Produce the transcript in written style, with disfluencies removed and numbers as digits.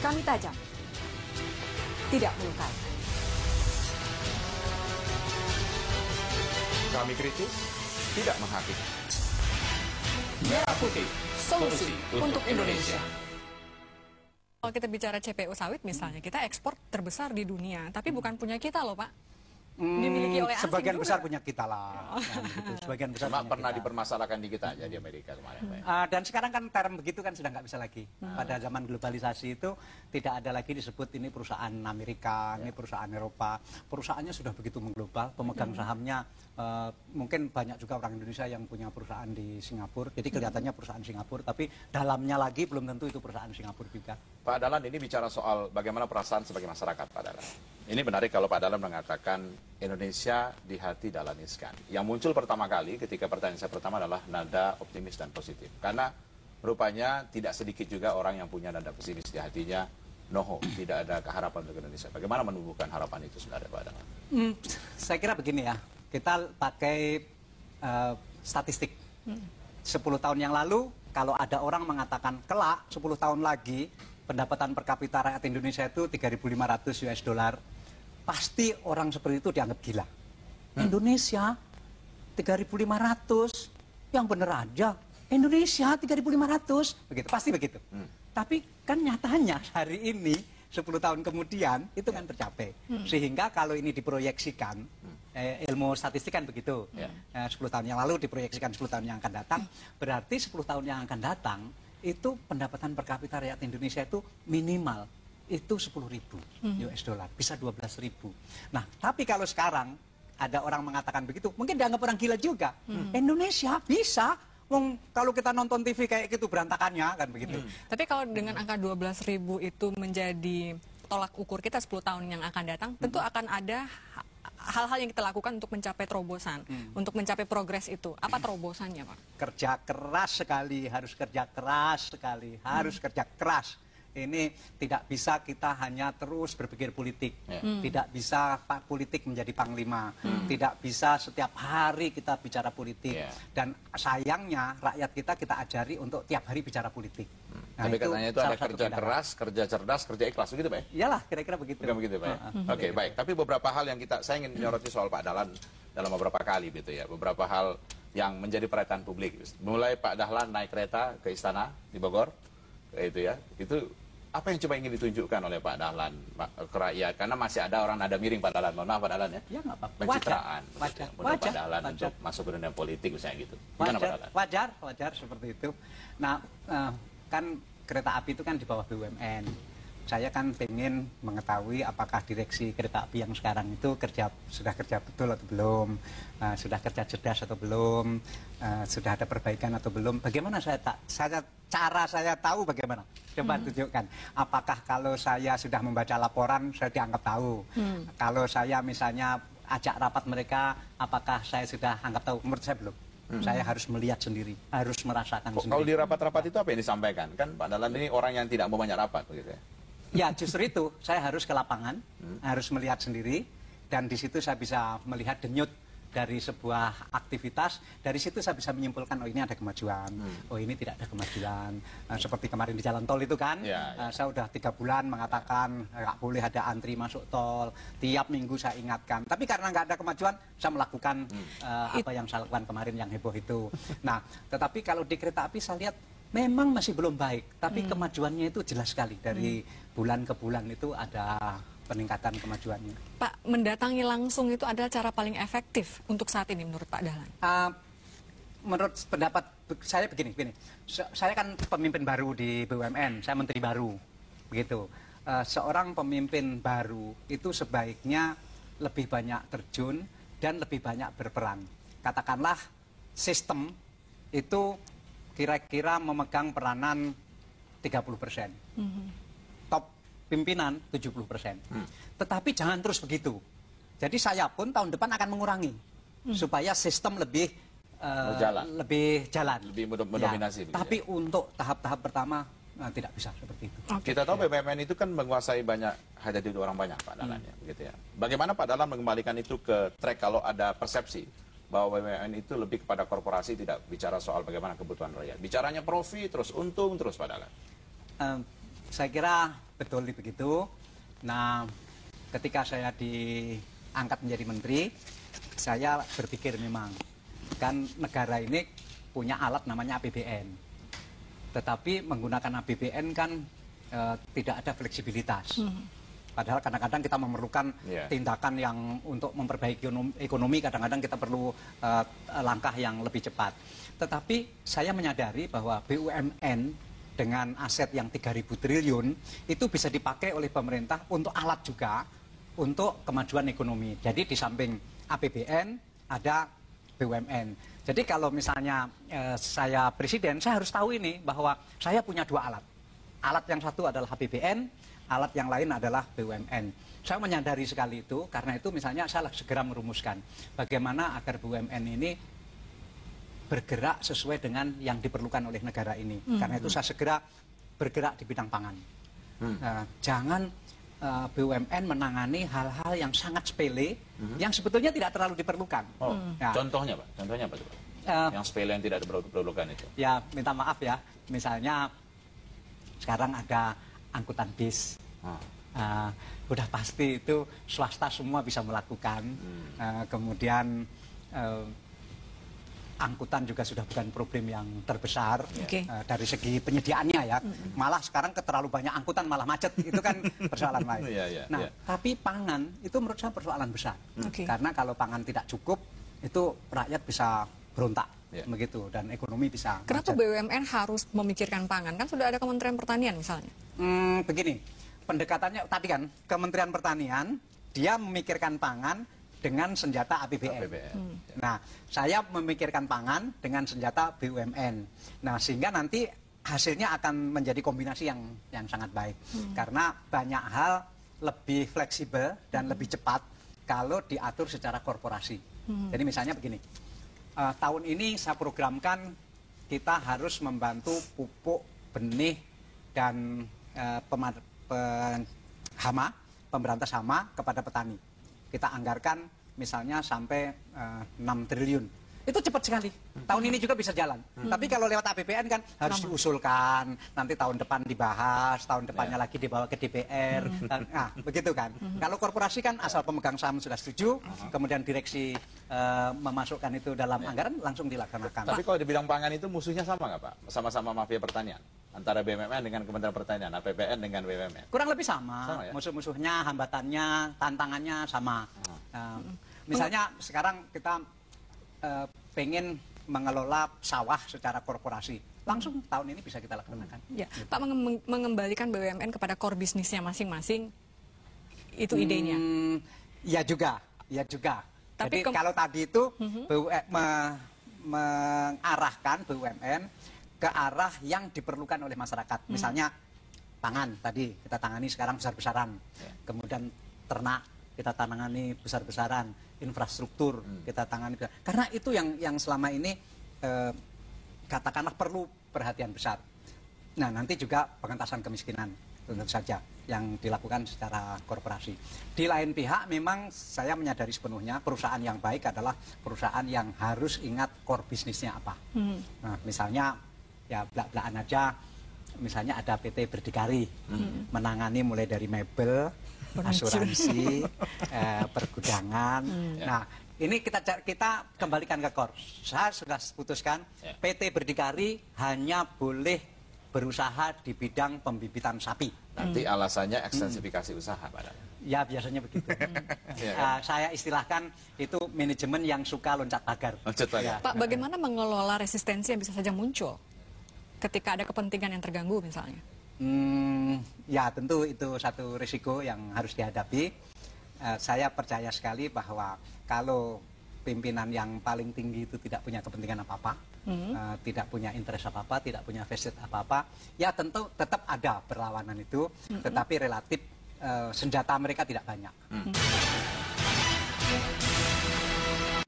Kami tajam, tidak melukai. Kami kritis, tidak menghakimi. Merah Putih, solusi untuk Indonesia. Kalau kita bicara CPO sawit misalnya, kita ekspor terbesar di dunia, tapi bukan punya kita loh Pak. Dimiliki oleh asing sebagian juga. besar punya kita lah. Gitu. Sebagian besar Cuma punya pernah kita. dipermasalahkan di kita aja di Amerika kemarin. Pak. Dan sekarang kan term begitu kan sudah nggak bisa lagi. Pada zaman globalisasi itu tidak ada lagi disebut ini perusahaan Amerika, ini perusahaan Eropa. Perusahaannya sudah begitu mengglobal, pemegang sahamnya mungkin banyak juga orang Indonesia yang punya perusahaan di Singapura. Jadi kelihatannya perusahaan Singapura, tapi dalamnya lagi belum tentu itu perusahaan Singapura juga. Pak Dahlan ini bicara soal bagaimana perasaan sebagai masyarakat, Pak Dahlan. Ini menarik kalau Pak Dahlan mengatakan Indonesia di hati Dahlaniskan. Yang muncul pertama kali ketika pertanyaan saya pertama adalah nada optimis dan positif. Karena rupanya tidak sedikit juga orang yang punya nada pesimis di hatinya. No hope, tidak ada keharapan untuk Indonesia. Bagaimana menumbuhkan harapan itu sebenarnya, Pak Dahlan? Saya kira begini ya, kita pakai statistik. 10 tahun yang lalu, kalau ada orang mengatakan kelak 10 tahun lagi, pendapatan per kapita rakyat Indonesia itu 3.500 US dollar, pasti orang seperti itu dianggap gila. Indonesia 3.500, yang bener aja. Indonesia 3.500, begitu, pasti begitu. Tapi kan nyatanya hari ini 10 tahun kemudian itu kan tercapai. Sehingga kalau ini diproyeksikan, ilmu statistik kan begitu. 10 tahun yang lalu diproyeksikan 10 tahun yang akan datang, berarti 10 tahun yang akan datang itu pendapatan per kapita rakyat Indonesia itu minimal itu 10.000 US dollar, bisa 12.000. Nah, tapi kalau sekarang ada orang mengatakan begitu, mungkin dianggap orang gila juga. Indonesia bisa. Wong kalau kita nonton TV kayak gitu berantakannya kan begitu. Tapi kalau dengan angka 12.000 itu menjadi tolak ukur kita 10 tahun yang akan datang, tentu akan ada hal-hal yang kita lakukan untuk mencapai terobosan, untuk mencapai progres itu. Apa terobosannya, Pak? Kerja keras sekali, harus kerja keras sekali, harus kerja keras. Ini tidak bisa kita hanya terus berpikir politik, tidak bisa Pak politik menjadi panglima, tidak bisa setiap hari kita bicara politik, dan sayangnya rakyat kita ajari untuk tiap hari bicara politik. Nah, tapi katanya itu ada kerja keras, kerja cerdas, kerja ikhlas, begitu Pak? Iyalah, kira-kira begitu. Bukan begitu Pak? Oke, baik. Tapi beberapa hal yang saya ingin menyoroti soal Pak Dahlan dalam beberapa kali gitu ya, beberapa hal yang menjadi perhatian publik. Mulai Pak Dahlan naik kereta ke istana di Bogor, itu ya, itu apa yang coba ingin ditunjukkan oleh Pak Dahlan ke rakyat? Karena masih ada orang nada miring Pak Dahlan. Mohon maaf Pak Dahlan ya. Ya nggak apa-apa. Pencitraan. Wajar. Pak Dahlan untuk masuk ke dunia politik misalnya gitu. Gimana Pak Dahlan? Wajar seperti itu. Nah, kan kereta api itu kan di bawah BUMN. Saya kan pengen mengetahui apakah direksi kereta api yang sekarang itu sudah kerja betul atau belum, sudah kerja cerdas atau belum, sudah ada perbaikan atau belum. Bagaimana cara saya tahu bagaimana? Coba tunjukkan. Apakah kalau saya sudah membaca laporan saya dianggap tahu? Kalau saya misalnya ajak rapat mereka, apakah saya sudah anggap tahu? Menurut saya belum. Saya harus melihat sendiri, harus merasakan sendiri. Kalau di rapat-rapat itu apa yang disampaikan? Kan Pak Dahlan ini orang yang tidak mau banyak rapat begitu ya. Ya justru itu, saya harus ke lapangan, harus melihat sendiri, dan di situ saya bisa melihat denyut dari sebuah aktivitas. Dari situ saya bisa menyimpulkan, oh ini ada kemajuan, oh ini tidak ada kemajuan. Seperti kemarin di jalan tol itu kan, saya udah 3 bulan mengatakan nggak boleh ada antri masuk tol. Tiap minggu saya ingatkan, tapi karena nggak ada kemajuan, saya melakukan apa yang saya lakukan kemarin yang heboh itu. Nah, tetapi kalau di kereta api saya lihat memang masih belum baik, tapi kemajuannya itu jelas sekali. Dari bulan ke bulan itu ada peningkatan kemajuannya. Pak, mendatangi langsung itu adalah cara paling efektif untuk saat ini menurut Pak Dahlan? Menurut pendapat saya begini. Saya kan pemimpin baru di BUMN, saya menteri baru, begitu. Seorang pemimpin baru itu sebaiknya lebih banyak terjun dan lebih banyak berperan. Katakanlah sistem itu kira-kira memegang peranan 30%. Top pimpinan 70%. Tetapi jangan terus begitu. Jadi saya pun tahun depan akan mengurangi supaya sistem lebih lebih jalan. Lebih mendominasi. Ya, tapi untuk tahap-tahap pertama tidak bisa seperti itu. Kita tahu BUMN itu kan menguasai banyak hajat hidup orang banyak Pak Dahlan ya, begitu ya. Bagaimana Pak Dahlan mengembalikan itu ke track kalau ada persepsi bahwa BUMN itu lebih kepada korporasi, tidak bicara soal bagaimana kebutuhan rakyat. Bicaranya profit, terus untung, terus Pak Dahlan. saya kira betul begitu. Nah, ketika saya diangkat menjadi menteri, saya berpikir memang kan negara ini punya alat namanya APBN. Tetapi menggunakan APBN kan tidak ada fleksibilitas. Padahal kadang-kadang kita memerlukan tindakan yang untuk memperbaiki ekonomi, kadang-kadang kita perlu langkah yang lebih cepat. Tetapi saya menyadari bahwa BUMN dengan aset yang 3.000 triliun itu bisa dipakai oleh pemerintah untuk alat juga untuk kemajuan ekonomi. Jadi di samping APBN ada BUMN. Jadi kalau misalnya saya presiden, saya harus tahu ini bahwa saya punya 2 alat. Alat yang satu adalah APBN, alat yang lain adalah BUMN. Saya menyadari sekali itu, karena itu misalnya saya segera merumuskan bagaimana agar BUMN ini bergerak sesuai dengan yang diperlukan oleh negara ini. Karena itu saya segera bergerak di bidang pangan. Jangan BUMN menangani hal-hal yang sangat sepele, yang sebetulnya tidak terlalu diperlukan. Contohnya Pak? Contohnya apa? Yang sepele yang tidak diperlukan itu? Ya, minta maaf ya. Misalnya sekarang ada angkutan bis. Udah pasti itu swasta semua bisa melakukan. Kemudian angkutan juga sudah bukan problem yang terbesar dari segi penyediaannya ya. Malah sekarang terlalu banyak angkutan malah macet, itu kan persoalan lain. Tapi pangan itu menurut saya persoalan besar. Karena kalau pangan tidak cukup, itu rakyat bisa berontak. Begitu, dan ekonomi bisa Kenapa macet. BUMN harus memikirkan pangan? Kan sudah ada Kementerian Pertanian misalnya. Begini, pendekatannya tadi kan Kementerian Pertanian dia memikirkan pangan dengan senjata APBN. Nah, saya memikirkan pangan dengan senjata BUMN. Nah, sehingga nanti hasilnya akan menjadi kombinasi yang sangat baik. Karena banyak hal lebih fleksibel dan lebih cepat kalau diatur secara korporasi. Jadi misalnya begini, tahun ini saya programkan kita harus membantu pupuk, benih, dan pemberantas hama kepada petani. Kita anggarkan misalnya sampai 6 triliun. Itu cepat sekali. Tahun ini juga bisa jalan. Tapi kalau lewat APBN kan harus diusulkan, nanti tahun depan dibahas, tahun depannya lagi dibawa ke DPR. Nah, begitu kan. Kalau korporasi kan asal pemegang saham sudah setuju, kemudian direksi memasukkan itu dalam anggaran, langsung dilaksanakan. Tapi kalau di bidang pangan itu musuhnya sama nggak Pak? Sama-sama mafia pertanian? Antara BUMN dengan Kementerian Pertanian, APBN dengan BUMN? Kurang lebih sama ya? Musuh-musuhnya, hambatannya, tantangannya sama. Misalnya sekarang kita pengen mengelola sawah secara korporasi, langsung tahun ini bisa kita laksanakan. Ya, Pak, mengembalikan BUMN kepada core bisnisnya masing-masing, itu idenya? Ya juga. Tapi jadi kalau tadi itu mengarahkan BUMN ke arah yang diperlukan oleh masyarakat. Misalnya pangan tadi kita tangani sekarang besar-besaran, kemudian ternak kita tangani besar-besaran, infrastruktur kita tangani, karena itu yang selama ini katakanlah perlu perhatian besar. Nah, nanti juga pengentasan kemiskinan tentu saja yang dilakukan secara korporasi. Di lain pihak memang saya menyadari sepenuhnya perusahaan yang baik adalah perusahaan yang harus ingat core bisnisnya apa. Nah, misalnya ya belak-belakan aja, misalnya ada PT Berdikari menangani mulai dari mebel, asuransi, pergudangan. Nah, ini kita kembalikan ke core. Saya sudah putuskan PT Berdikari hanya boleh berusaha di bidang pembibitan sapi. Nanti alasannya ekstensifikasi usaha, Pak. Ya, biasanya begitu. Saya istilahkan itu manajemen yang suka loncat pagar. Pak, bagaimana mengelola resistensi yang bisa saja muncul ketika ada kepentingan yang terganggu misalnya? Ya, tentu itu satu risiko yang harus dihadapi. Saya percaya sekali bahwa kalau pimpinan yang paling tinggi itu tidak punya kepentingan apa-apa, tidak punya interest apa-apa, tidak punya facet apa-apa, ya tentu tetap ada perlawanan itu, tetapi relatif senjata mereka tidak banyak.